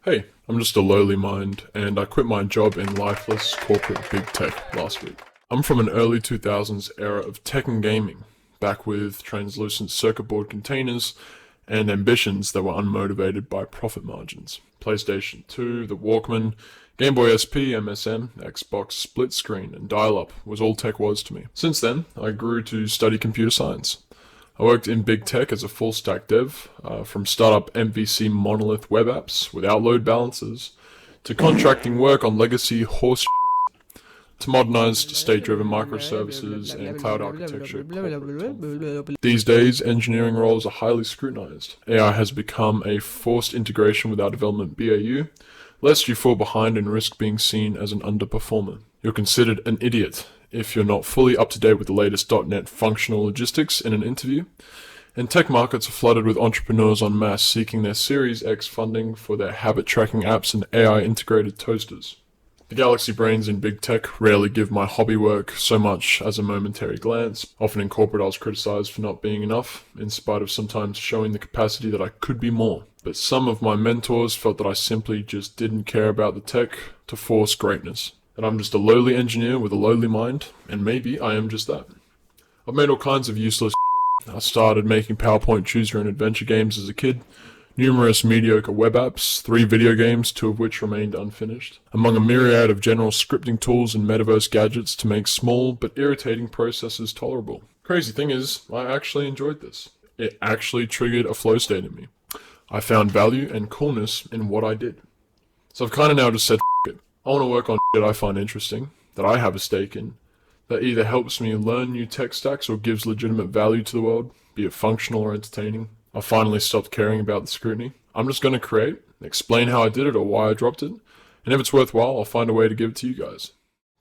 Hey, I'm just a lowly mind, and I quit my job in lifeless corporate big tech last week. I'm from an early 2000s era of tech and gaming, back with translucent circuit board containers and ambitions that were unmotivated by profit margins. PlayStation 2, the Walkman, Game Boy SP, MSN, Xbox split screen, and dial-up was all tech was to me. Since then, I grew to study computer science. I worked in big tech as a full-stack dev, from startup MVC monolith web apps without load balancers, to contracting work on legacy horse to modernized state-driven microservices and cloud architecture. These days, engineering roles are highly scrutinized. AI has become a forced integration with our development BAU, lest you fall behind and risk being seen as an underperformer. You're considered an idiot if you're not fully up to date with the latest .NET functional logistics in an interview, and tech markets are flooded with entrepreneurs en masse seeking their Series X funding for their habit tracking apps and AI integrated toasters. The galaxy brains in big tech rarely give my hobby work so much as a momentary glance. Often in corporate I was criticized for not being enough, in spite of sometimes showing the capacity that I could be more. But some of my mentors felt that I simply just didn't care about the tech to force greatness. That I'm just a lowly engineer with a lowly mind, and maybe I am just that. I've made all kinds of useless shit. I started making PowerPoint choose your own adventure games as a kid, numerous mediocre web apps, 3 video games, 2 of which remained unfinished, among a myriad of general scripting tools and metaverse gadgets to make small but irritating processes tolerable. Crazy thing is, I actually enjoyed this. It actually triggered a flow state in me. I found value and coolness in what I did. So I've kind of now just said, F it. I want to work on shit I find interesting, that I have a stake in, that either helps me learn new tech stacks or gives legitimate value to the world, be it functional or entertaining. I finally stopped caring about the scrutiny. I'm just going to create, explain how I did it or why I dropped it, and if it's worthwhile, I'll find a way to give it to you guys.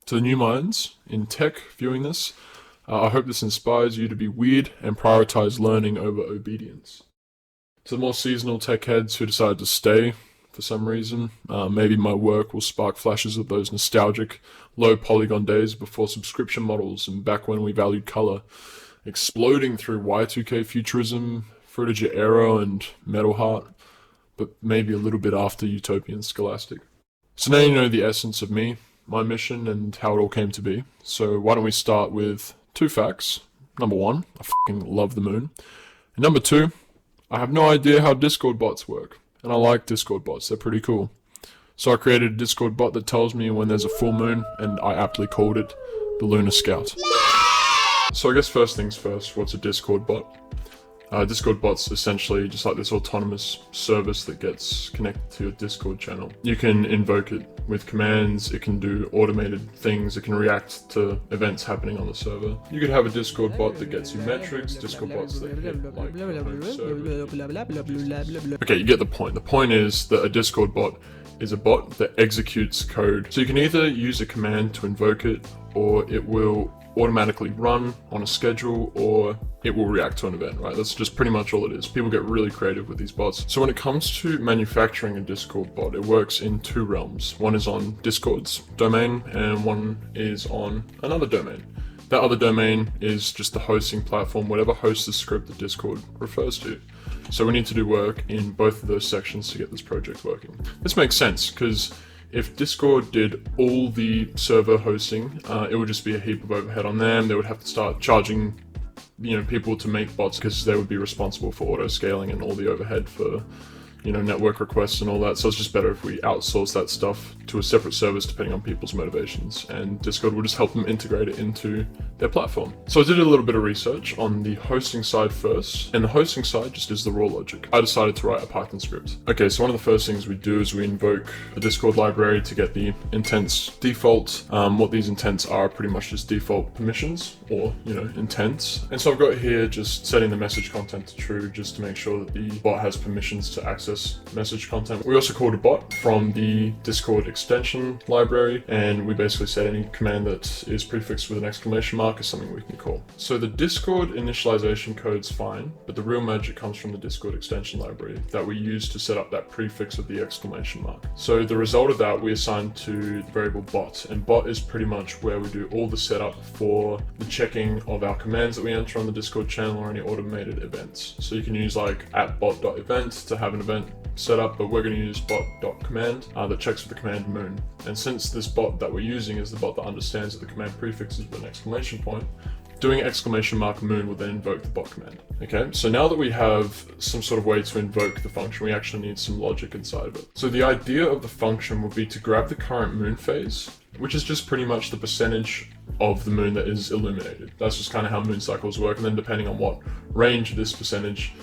To the new minds in tech viewing this, I hope this inspires you to be weird and prioritize learning over obedience. To the more seasonal tech heads who decide to stay for some reason, maybe my work will spark flashes of those nostalgic, low polygon days before subscription models and back when we valued color, exploding through Y2K futurism, Fruit of Your Era and Metal Heart, but maybe a little bit after Utopian Scholastic. So now you know the essence of me, my mission, and how it all came to be. So why don't we start with 2 facts. Number 1, I fucking love the moon. And number 2, I have no idea how Discord bots work. And I like Discord bots, they're pretty cool. So I created a Discord bot that tells me when there's a full moon, and I aptly called it the Lunar Scout. So I guess first things first, what's a Discord bot? Discord bot's essentially just like this autonomous service that gets connected to your Discord channel. You can invoke it with commands, it can do automated things, it can react to events happening on the server. You could have a Discord bot that gets you metrics, Discord bots that hit like server. Okay, you get the point. The point is that a Discord bot is a bot that executes code. So you can either use a command to invoke it, or it will automatically run on a schedule, or it will react to an event, right? That's just pretty much all it is. People get really creative with these bots. So when it comes to manufacturing a Discord bot, it works in 2 realms. One is on Discord's domain, and one is on another domain. That other domain is just the hosting platform, whatever hosts the script that Discord refers to. So we need to do work in both of those sections to get this project working. This makes sense, because if Discord did all the server hosting, it would just be a heap of overhead on them. They would have to start charging, people to make bots, because they would be responsible for auto scaling and all the overhead for, network requests and all that. So it's just better if we outsource that stuff to a separate service depending on people's motivations, and Discord will just help them integrate it into their platform. So I did a little bit of research on the hosting side first, and the hosting side just is the raw logic. I decided to write a Python script. Okay, so one of the first things we do is we invoke the Discord library to get the intents default. What these intents are pretty much just default permissions, or, intents. And so I've got here just setting the message content to true, just to make sure that the bot has permissions to access message content. We also called a bot from the Discord extension library, and we basically said any command that is prefixed with an exclamation mark is something we can call. So the Discord initialization code's fine, but the real magic comes from the Discord extension library that we use to set up that prefix of the exclamation mark. So the result of that we assign to the variable bot, and bot is pretty much where we do all the setup for the checking of our commands that we enter on the Discord channel or any automated events. So you can use like @bot.event to have an event event setup, but we're going to use bot.command that checks for the command moon. And since this bot that we're using is the bot that understands that the command prefix is with an exclamation point, doing !moon will then invoke the bot command. Okay, so now that we have some sort of way to invoke the function, we actually need some logic inside of it. So the idea of the function would be to grab the current moon phase, which is just pretty much the percentage of the moon that is illuminated. That's just kind of how moon cycles work, and then depending on what range this percentage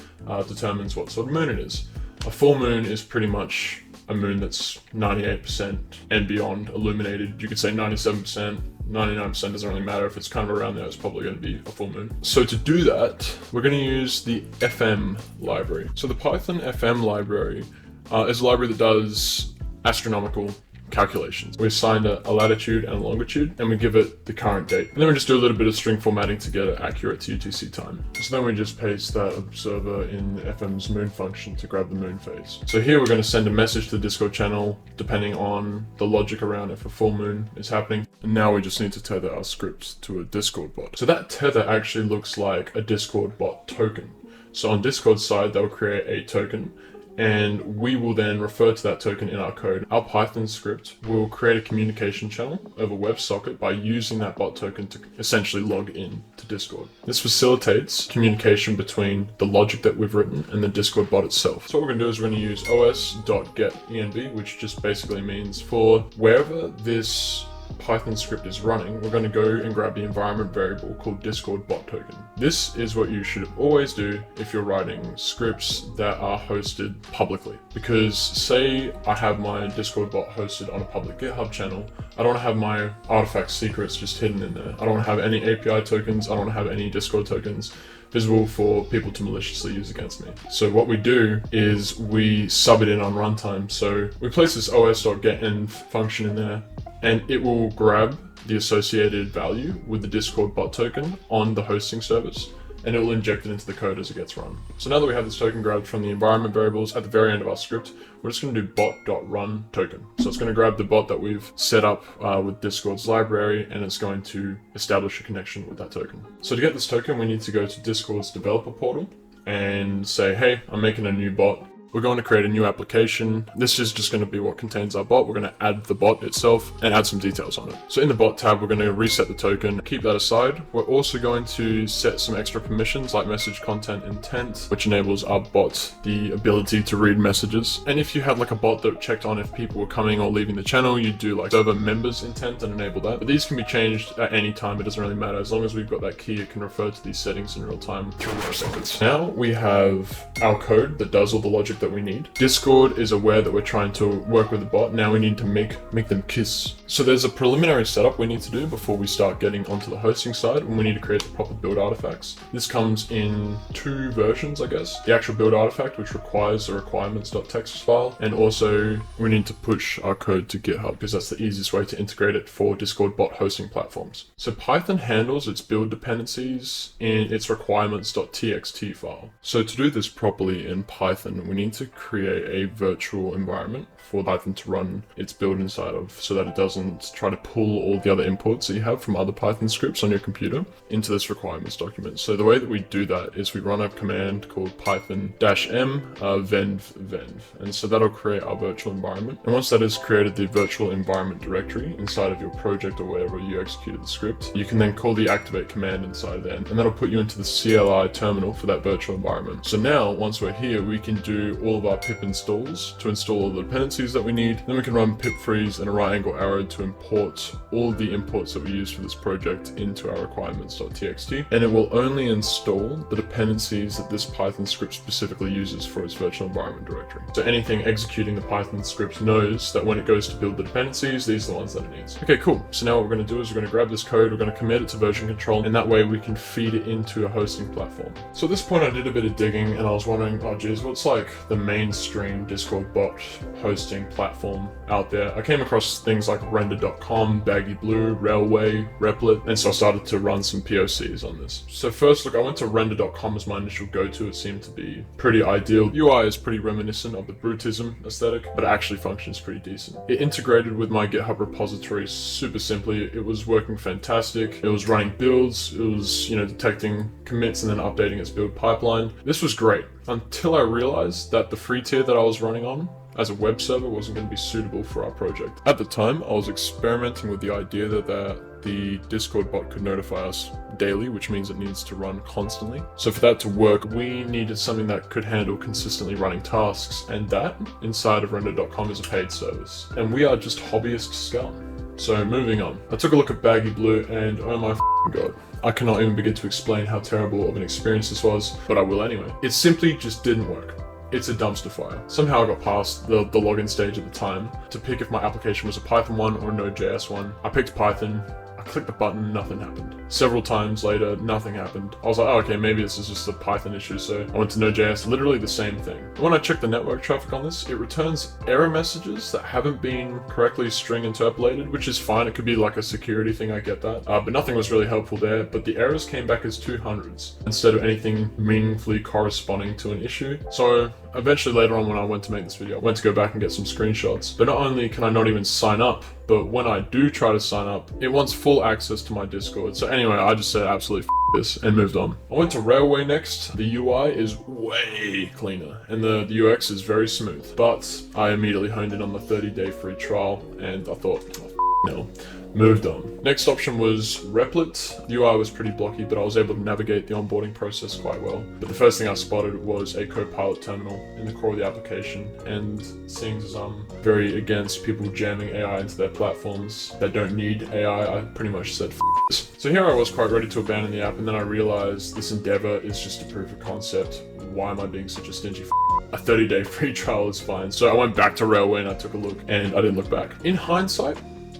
determines what sort of moon it is. A full moon is pretty much a moon that's 98% and beyond illuminated. You could say 97%, 99%, doesn't really matter. If it's kind of around there, it's probably going to be a full moon. So to do that, we're going to use the FM library. So the Python FM library is a library that does astronomical calculations. We assign a latitude and a longitude, and we give it the current date. And then we just do a little bit of string formatting to get it accurate to UTC time. So then we just paste that observer in FM's moon function to grab the moon phase. So here we're going to send a message to the Discord channel, depending on the logic around if a full moon is happening. And now we just need to tether our script to a Discord bot. So that tether actually looks like a Discord bot token. So on Discord's side, they'll create a token, and we will then refer to that token in our code. Our Python script will create a communication channel over WebSocket by using that bot token to essentially log in to Discord. This facilitates communication between the logic that we've written and the Discord bot itself. So what we're going to do is we're going to use os.getEnv, which just basically means for wherever this Python script is running, we're going to go and grab the environment variable called Discord bot token. This is what you should always do if you're writing scripts that are hosted publicly. Because say I have my Discord bot hosted on a public GitHub channel, I don't want to have my artifact secrets just hidden in there. I don't want to have any API tokens, I don't want to have any Discord tokens visible for people to maliciously use against me. So what we do is we sub it in on runtime. So we place this os.getEnv function in there, and it will grab the associated value with the Discord bot token on the hosting service, and it will inject it into the code as it gets run. So now that we have this token grabbed from the environment variables at the very end of our script, we're just going to do bot.run token. So it's going to grab the bot that we've set up with Discord's library, and it's going to establish a connection with that token. So to get this token, we need to go to Discord's developer portal and say, hey, I'm making a new bot. We're going to create a new application. This is just going to be what contains our bot. We're going to add the bot itself and add some details on it. So in the bot tab, we're going to reset the token, keep that aside. We're also going to set some extra permissions like message content intent, which enables our bot the ability to read messages. And if you had like a bot that checked on if people were coming or leaving the channel, you'd do like server members intent and enable that. But these can be changed at any time. It doesn't really matter. As long as we've got that key, it can refer to these settings in real time through our seconds. Now we have our code that does all the logic that we need. Discord is aware that we're trying to work with the bot. Now we need to make them kiss. So there's a preliminary setup we need to do before we start getting onto the hosting side, and we need to create the proper build artifacts. This comes in two versions, I guess. The actual build artifact, which requires a requirements.txt file, and also we need to push our code to GitHub because that's the easiest way to integrate it for Discord bot hosting platforms. So Python handles its build dependencies in its requirements.txt file. So to do this properly in Python, we need to create a virtual environment for Python to run its build inside of, so that it doesn't try to pull all the other inputs that you have from other Python scripts on your computer into this requirements document. So the way that we do that is we run a command called python-m venv, and so that'll create our virtual environment. And once that has created the virtual environment directory inside of your project or wherever you executed the script, you can then call the activate command inside there, and that'll put you into the CLI terminal for that virtual environment. So now, once we're here, we can do all of our pip installs to install all the dependencies that we need. Then we can run pip freeze and a right angle arrow to import all the imports that we use for this project into our requirements.txt, and it will only install the dependencies that this Python script specifically uses for its virtual environment directory. So anything executing the Python script knows that when it goes to build the dependencies, these are the ones that it needs. Okay, cool. So now what we're going to do is we're going to grab this code, we're going to commit it to version control, and that way we can feed it into a hosting platform. So at this point I did a bit of digging and I was wondering, oh geez, what's like the mainstream Discord bot hosting platform out there? I came across things like render.com, Baggy Blue, Railway, Replit, and so I started to run some POCs on this. So first, look, I went to render.com as my initial go-to. It seemed to be pretty ideal. UI is pretty reminiscent of the Brutism aesthetic, but it actually functions pretty decent. It integrated with my GitHub repository super simply. It was working fantastic. It was running builds. It was, detecting commits and then updating its build pipeline. This was great. until I realized that the free tier that I was running on as a web server wasn't going to be suitable for our project. At the time, I was experimenting with the idea that the Discord bot could notify us daily, which means it needs to run constantly. So for that to work, we needed something that could handle consistently running tasks, and that, inside of render.com, is a paid service. And we are just hobbyist scum. So moving on. I took a look at Baggy Blue, and oh my god, I cannot even begin to explain how terrible of an experience this was, but I will anyway. It simply just didn't work. It's a dumpster fire. Somehow I got past the login stage at the time to pick if my application was a Python one or a Node.js one. I picked Python. Clicked the button, nothing happened. Several times later, nothing happened. I was like, oh, okay, maybe this is just a Python issue, so I went to Node.js, literally the same thing. When I check the network traffic on this, it returns error messages that haven't been correctly string interpolated, which is fine. It could be like a security thing, I get that. But nothing was really helpful there, but the errors came back as 200s instead of anything meaningfully corresponding to an issue. So eventually later on when I went to make this video, I went to go back and get some screenshots. But not only can I not even sign up, but when I do try to sign up, it wants full access to my Discord. So anyway, I just said absolutely f this and moved on. I went to Railway next. The UI is way cleaner and the UX is very smooth. But I immediately honed in on the 30-day free trial and I thought, oh, no. Moved on. Next option was Replit. The UI was pretty blocky, but I was able to navigate the onboarding process quite well. But the first thing I spotted was a Copilot terminal in the core of the application, and seeing as I'm very against people jamming AI into their platforms that don't need AI, I pretty much said f this. So here I was quite ready to abandon the app, and then I realized this endeavor is just a proof of concept. Why am I being such a stingy f? A 30-day free trial is fine. So I went back to Railway and I took a look, and I didn't look back. In hindsight,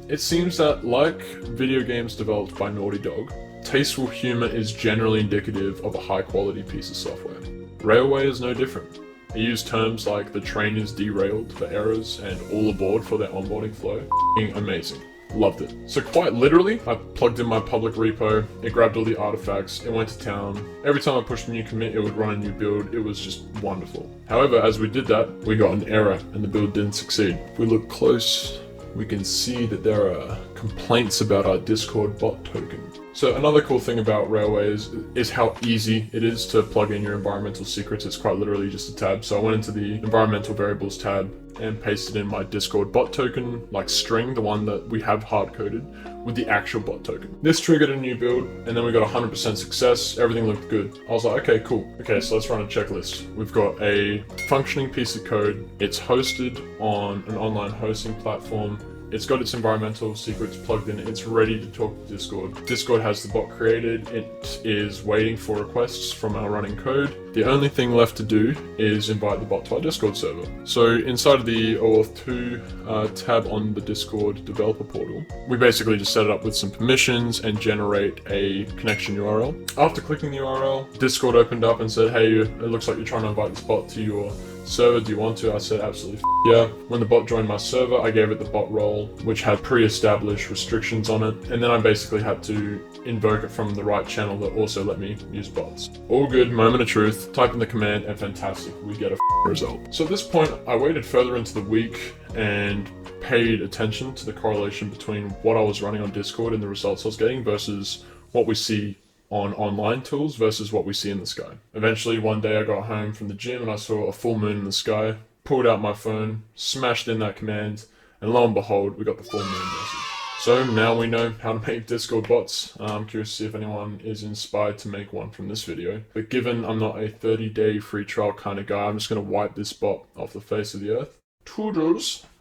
it seems that, like video games developed by Naughty Dog, tasteful humor is generally indicative of a high-quality piece of software. Railway is no different. It used terms like the train is derailed for errors and all aboard for their onboarding flow. Amazing. Loved it. So quite literally, I plugged in my public repo, it grabbed all the artifacts, it went to town. Every time I pushed a new commit, it would run a new build. It was just wonderful. However, as we did that, we got an error and the build didn't succeed. If we look close, we can see that there are complaints about our Discord bot token. So another cool thing about Railway is how easy it is to plug in your environmental secrets. It's quite literally just a tab. So I went into the environmental variables tab and pasted in my Discord bot token, like string, the one that we have hard-coded, with the actual bot token. This triggered a new build, and then we got 100% success. Everything looked good. I was like, okay, cool. Okay, so let's run a checklist. We've got a functioning piece of code. It's hosted on an online hosting platform. It's got its environmental secrets plugged in. It's ready to talk to Discord. Discord has the bot created. It is waiting for requests from our running code. The only thing left to do is invite the bot to our Discord server. So inside of the OAuth 2 tab on the Discord developer portal, we basically just set it up with some permissions and generate a connection URL. After clicking the URL, Discord opened up and said, hey, it looks like you're trying to invite this bot to your server, do you want to? I said absolutely yeah. When the bot joined my server, I gave it the bot role, which had pre-established restrictions on it, and then I basically had to invoke it from the right channel that also let me use bots. All good, moment of truth, type in the command, and fantastic, we get a result. So at this point, I waited further into the week and paid attention to the correlation between what I was running on Discord and the results I was getting versus what we see on online tools versus what we see in the sky. Eventually, one day I got home from the gym and I saw a full moon in the sky, pulled out my phone, smashed in that command, and lo and behold, we got the full moon message. So now we know how to make Discord bots. I'm curious to see if anyone is inspired to make one from this video. But given I'm not a 30-day free trial kind of guy, I'm just going to wipe this bot off the face of the earth. Toodles!